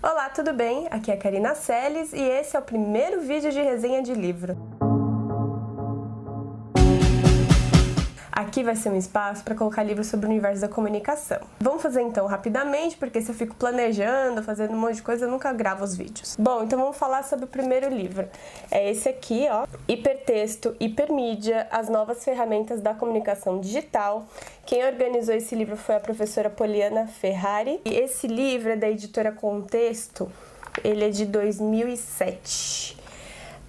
Olá, tudo bem? Aqui é a Karina Celes e esse é o primeiro vídeo de resenha de livro. Aqui vai ser um espaço para colocar livros sobre o universo da comunicação. Vamos fazer então rapidamente, porque se eu fico planejando, fazendo um monte de coisa, eu nunca gravo os vídeos. Bom, então vamos falar sobre o primeiro livro. É esse aqui, ó. Hipertexto, hipermídia, as novas ferramentas da comunicação digital. Quem organizou esse livro foi a professora Poliana Ferrari. E esse livro é da editora Contexto. Ele é de 2007.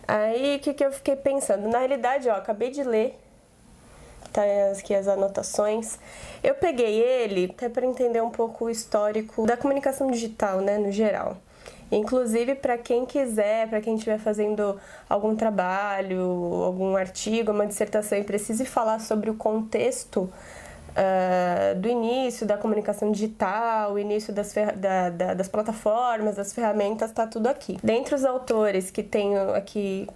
Aí, o que eu fiquei pensando? Na realidade, ó, acabei de ler. Tá aqui as anotações. Eu peguei ele até para entender um pouco o histórico da comunicação digital, né, no geral. Inclusive, para quem quiser, para quem estiver fazendo algum trabalho, algum artigo, uma dissertação e precise falar sobre o contexto do início da comunicação digital, o início das plataformas, das ferramentas, tá tudo aqui. Dentre os autores que tenho aqui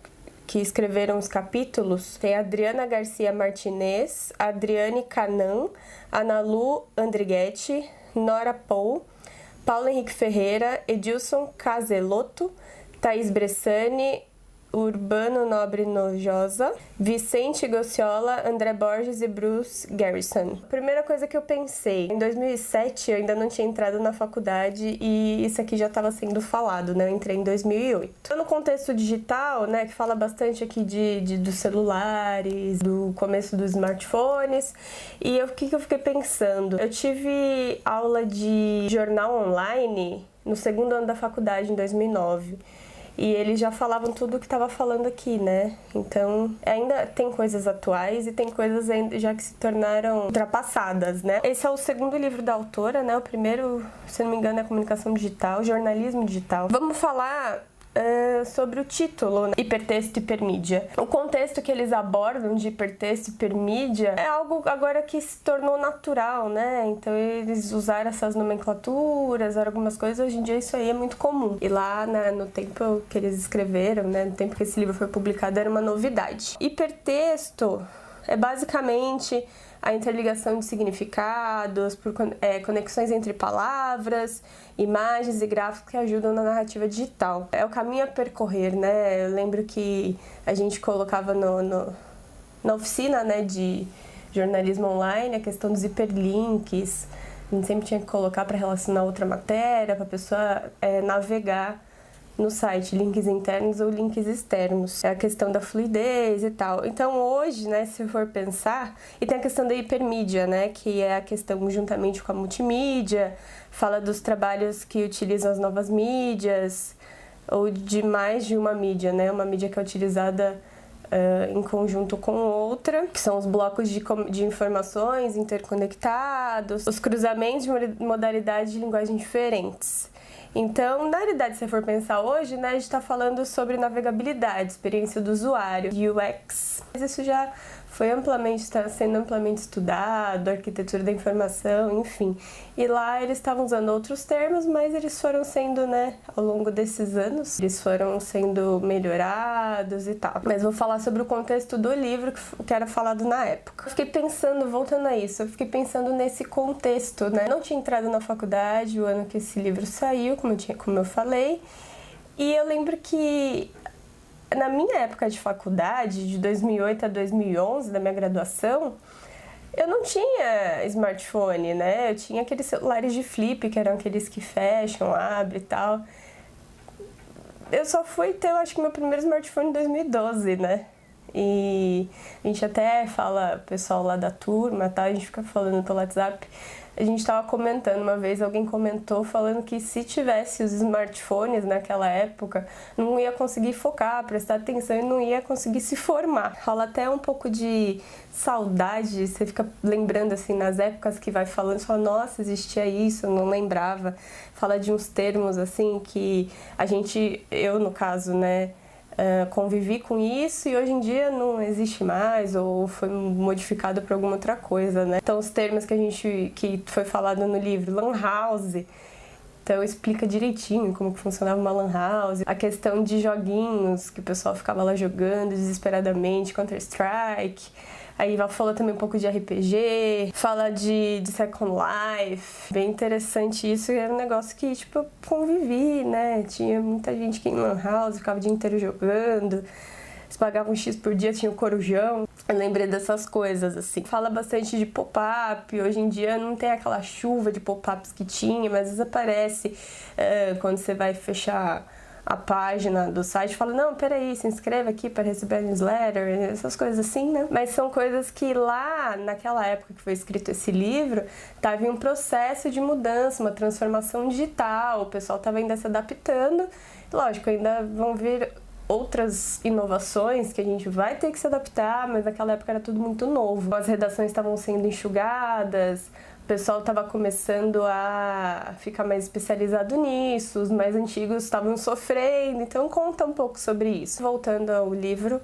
que escreveram os capítulos, tem Adriana Garcia Martinez, Adriane Canan, Analu Andrighetti, Nora Paul, Paulo Henrique Ferreira, Edilson Caselotto, Thaís Bressani, Urbano Nobre Nojosa, Vicente Gocciola, André Borges e Bruce Garrison. Primeira coisa que eu pensei, em 2007 eu ainda não tinha entrado na faculdade e isso aqui já estava sendo falado, né? Eu entrei em 2008. No contexto digital, né, que fala bastante aqui dos celulares, do começo dos smartphones, e o que eu fiquei pensando? Eu tive aula de jornal online no segundo ano da faculdade, em 2009. E eles já falavam tudo o que estava falando aqui, né? Então, ainda tem coisas atuais e tem coisas ainda já que se tornaram ultrapassadas, né? Esse é o segundo livro da autora, né? O primeiro, se não me engano, é Comunicação Digital, Jornalismo Digital. Vamos falar sobre o título, né? Hipertexto e hipermídia. O contexto que eles abordam de hipertexto e hipermídia é algo agora que se tornou natural, né? Então eles usaram essas nomenclaturas, algumas coisas, hoje em dia isso aí é muito comum. E lá no tempo que eles escreveram, né? No tempo que esse livro foi publicado, era uma novidade. Hipertexto é basicamente a interligação de significados, por conexões entre palavras, imagens e gráficos que ajudam na narrativa digital. É o caminho a percorrer, né? Eu lembro que a gente colocava na oficina, né, de jornalismo online a questão dos hiperlinks. A gente sempre tinha que colocar para relacionar outra matéria, para a pessoa navegar no site, links internos ou links externos. É a questão da fluidez e tal. Então hoje, né, se for pensar, e tem a questão da hipermídia, né, que é a questão juntamente com a multimídia, fala dos trabalhos que utilizam as novas mídias, ou de mais de uma mídia, né, uma mídia que é utilizada em conjunto com outra, que são os blocos de informações interconectados, os cruzamentos de modalidades de linguagem diferentes. Então, na realidade, se for pensar hoje, né, a gente está falando sobre navegabilidade, experiência do usuário, UX. Mas isso já está sendo amplamente estudado, arquitetura da informação, enfim. E lá eles estavam usando outros termos, mas eles foram sendo, né, ao longo desses anos, eles foram sendo melhorados e tal. Mas vou falar sobre o contexto do livro que era falado na época. Eu fiquei pensando, voltando a isso, eu fiquei pensando nesse contexto, né? Eu não tinha entrado na faculdade o ano que esse livro saiu, como eu falei, e eu lembro que na minha época de faculdade, de 2008 a 2011, da minha graduação, eu não tinha smartphone, né? Eu tinha aqueles celulares de flip, que eram aqueles que fecham, abrem e tal. Eu só fui ter, eu acho que meu primeiro smartphone em 2012, né? E a gente até fala, o pessoal lá da turma, tá? A gente fica falando pelo WhatsApp. A gente estava comentando uma vez, alguém comentou falando que se tivesse os smartphones naquela época, não ia conseguir focar, prestar atenção e não ia conseguir se formar. Rola até um pouco de saudade, você fica lembrando assim nas épocas que vai falando, você fala, nossa, existia isso, eu não lembrava. Fala de uns termos assim que eu no caso, né, convivi com isso e hoje em dia não existe mais ou foi modificado por alguma outra coisa, né? Então os termos que foi falado no livro, lan house, então explica direitinho como que funcionava uma lan house, a questão de joguinhos que o pessoal ficava lá jogando desesperadamente, Counter-Strike, Aí fala também um pouco de RPG, fala de Second Life. Bem interessante isso, era um negócio que, tipo, eu convivi, né? Tinha muita gente que ia em lan house, ficava o dia inteiro jogando. Eles pagavam um X por dia, tinha o Corujão. Eu lembrei dessas coisas, assim. Fala bastante de pop-up. Hoje em dia não tem aquela chuva de pop-ups que tinha, mas às vezes aparece quando você vai fechar a página do site, fala, não, peraí, se inscreva aqui para receber a newsletter, essas coisas assim, né? Mas são coisas que lá, naquela época que foi escrito esse livro, estava em um processo de mudança, uma transformação digital, o pessoal estava ainda se adaptando. Lógico, ainda vão vir outras inovações que a gente vai ter que se adaptar, mas naquela época era tudo muito novo. As redações estavam sendo enxugadas, o pessoal estava começando a ficar mais especializado nisso, os mais antigos estavam sofrendo, então conta um pouco sobre isso. Voltando ao livro,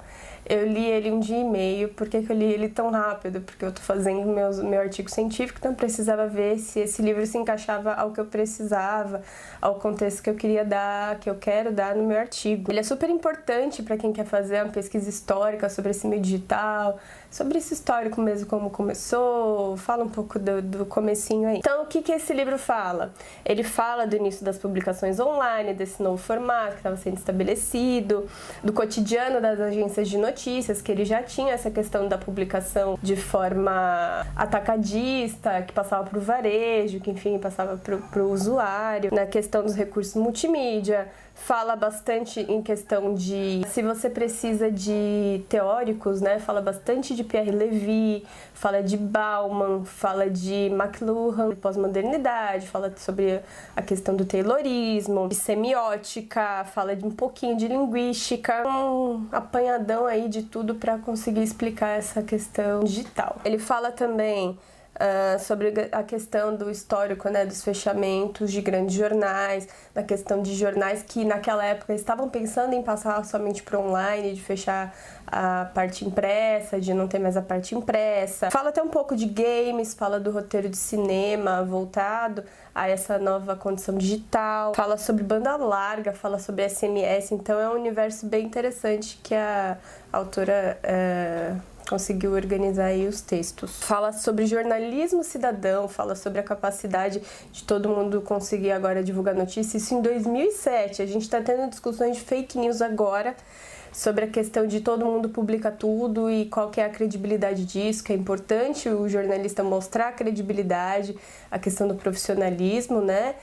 eu li ele um dia e meio. Por que eu li ele tão rápido? Porque eu tô fazendo meu artigo científico, então eu precisava ver se esse livro se encaixava ao que eu precisava, ao contexto que eu queria dar, que eu quero dar no meu artigo. Ele é super importante para quem quer fazer uma pesquisa histórica sobre esse meio digital, sobre esse histórico mesmo, como começou, fala um pouco do comecinho aí. Então, o que esse livro fala? Ele fala do início das publicações online, desse novo formato que estava sendo estabelecido, do cotidiano das agências de notícias, que ele já tinha essa questão da publicação de forma atacadista, que passava para o varejo, que enfim, passava para o usuário, na questão dos recursos multimídia. Fala bastante em questão de se você precisa de teóricos, né? Fala bastante de Pierre Levy, fala de Bauman, fala de McLuhan, pós-modernidade, fala sobre a questão do taylorismo, de semiótica, fala de um pouquinho de linguística, um apanhadão aí de tudo para conseguir explicar essa questão digital. Ele fala também sobre a questão do histórico, né, dos fechamentos de grandes jornais, da questão de jornais que naquela época estavam pensando em passar somente para online, de fechar a parte impressa, de não ter mais a parte impressa. Fala até um pouco de games, fala do roteiro de cinema voltado a essa nova condição digital, fala sobre banda larga, fala sobre SMS, então é um universo bem interessante que a autora conseguiu organizar aí os textos. Fala sobre jornalismo cidadão, fala sobre a capacidade de todo mundo conseguir agora divulgar notícias. Isso em 2007, a gente está tendo discussões de fake news agora, sobre a questão de todo mundo publica tudo e qual que é a credibilidade disso, que é importante o jornalista mostrar a credibilidade, a questão do profissionalismo, né?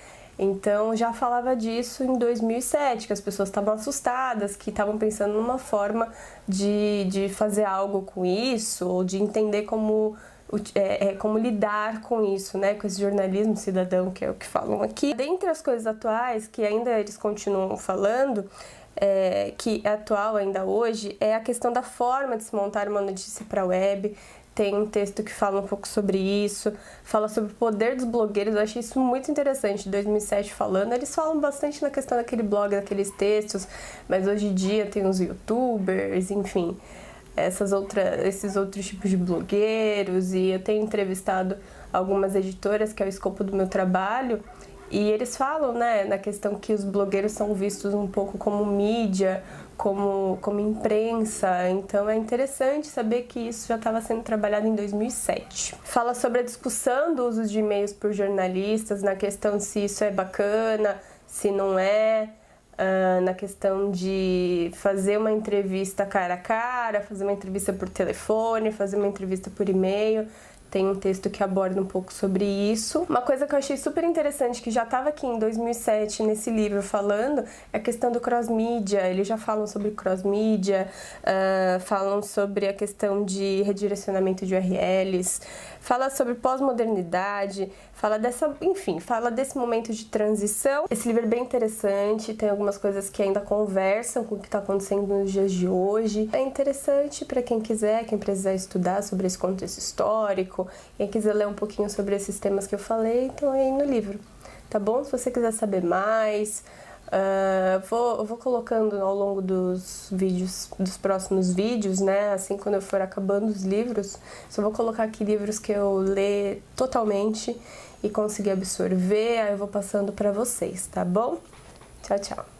Então, já falava disso em 2007, que as pessoas estavam assustadas, que estavam pensando numa forma de fazer algo com isso, ou de entender como lidar com isso, né? Com esse jornalismo cidadão, que é o que falam aqui. Dentre as coisas atuais, que ainda eles continuam falando, que é atual ainda hoje, é a questão da forma de se montar uma notícia para a web. Tem um texto que fala um pouco sobre isso, fala sobre o poder dos blogueiros. Eu achei isso muito interessante, em 2007 falando. Eles falam bastante na questão daquele blog, daqueles textos, mas hoje em dia tem os youtubers, enfim, esses outros tipos de blogueiros. E eu tenho entrevistado algumas editoras, que é o escopo do meu trabalho, e eles falam, né, na questão que os blogueiros são vistos um pouco como mídia, como imprensa, então é interessante saber que isso já estava sendo trabalhado em 2007. Fala sobre a discussão do uso de e-mails por jornalistas, na questão de se isso é bacana, se não é, na questão de fazer uma entrevista cara a cara, fazer uma entrevista por telefone, fazer uma entrevista por e-mail. Tem um texto que aborda um pouco sobre isso. Uma coisa que eu achei super interessante, que já estava aqui em 2007 nesse livro falando, é a questão do cross-mídia. Eles já falam sobre cross-mídia, falam sobre a questão de redirecionamento de URLs, fala sobre pós-modernidade, fala desse momento de transição. Esse livro é bem interessante, tem algumas coisas que ainda conversam com o que está acontecendo nos dias de hoje. É interessante para quem quiser, quem precisar estudar sobre esse contexto histórico, quem quiser ler um pouquinho sobre esses temas que eu falei, então é aí no livro, tá bom? Se você quiser saber mais, eu vou colocando ao longo dos próximos vídeos, né? Assim, quando eu for acabando os livros, só vou colocar aqui livros que eu leio totalmente e consegui absorver, aí eu vou passando pra vocês, tá bom? Tchau, tchau!